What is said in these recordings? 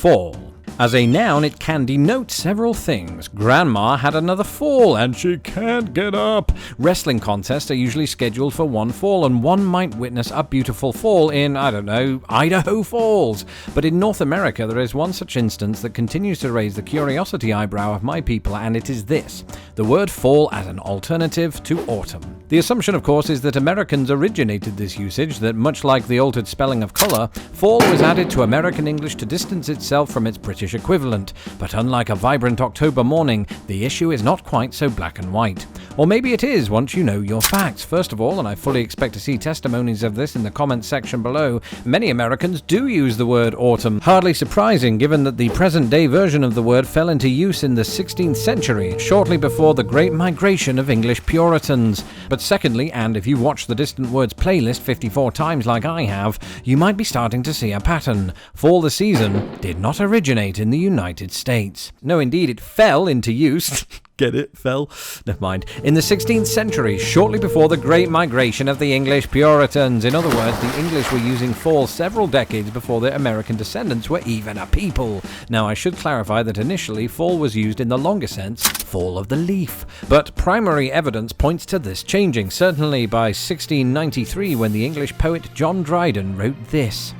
fall. As a noun, it can denote several things. Grandma had another fall and she can't get up. Wrestling contests are usually scheduled for one fall, and one might witness a beautiful fall in, Idaho Falls. But in North America, there is one such instance that continues to raise the curiosity eyebrow of my people, and it is this: the word fall as an alternative to autumn. The assumption, of course, is that Americans originated this usage, that much like the altered spelling of colour, fall was added to American English to distance itself from its British equivalent. But unlike a vibrant October morning, the issue is not quite so black and white. Or maybe it is once you know your facts. First of all, and I fully expect to see testimonies of this in the comments section below, many Americans do use the word autumn. Hardly surprising given that the present-day version of the word fell into use in the 16th century, shortly before the Great Migration of English Puritans. But secondly, and if you watch the Distant Words playlist 54 times like I have, you might be starting to see a pattern. Fall the season did not originate in the United States. No, indeed, it fell into use. Get it? Fell? Never mind. In the 16th century, shortly before the Great Migration of the English Puritans. In other words, the English were using fall several decades before their American descendants were even a people. Now, I should clarify that initially, fall was used in the longer sense, fall of the leaf. But primary evidence points to this changing, certainly by 1693 when the English poet John Dryden wrote this.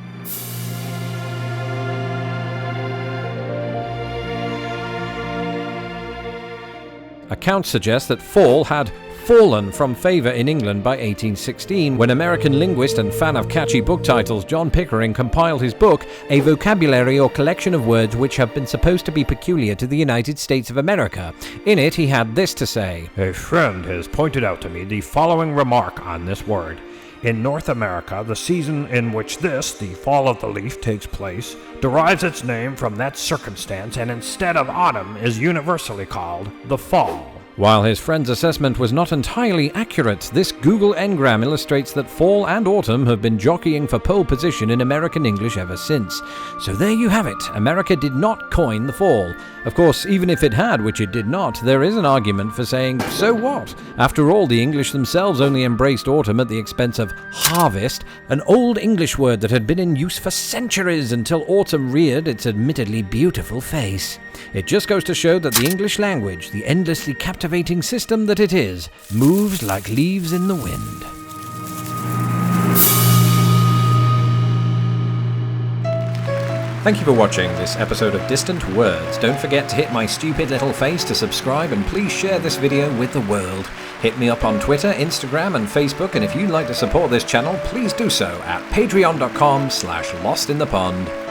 Accounts suggest that fall had fallen from favour in England by 1816, when American linguist and fan of catchy book titles John Pickering compiled his book, A Vocabulary or Collection of Words Which Have Been Supposed to be Peculiar to the United States of America. In it, he had this to say: "A friend has pointed out to me the following remark on this word. In North America, the season in which this, the fall of the leaf, takes place, derives its name from that circumstance, and instead of autumn is universally called the fall." While his friend's assessment was not entirely accurate, this Google engram illustrates that fall and autumn have been jockeying for pole position in American English ever since. So there you have it. America did not coin the fall. Of course, even if it had, which it did not, there is an argument for saying, so what? After all, the English themselves only embraced autumn at the expense of harvest, an old English word that had been in use for centuries until autumn reared its admittedly beautiful face. It just goes to show that the English language, the endlessly captivating system that it is, moves like leaves in the wind. Thank you for watching this episode of Distant Words. Don't forget to hit my stupid little face to subscribe, and please share this video with the world. Hit me up on Twitter, Instagram and Facebook, and if you'd like to support this channel, please do so at patreon.com/lostinthepond.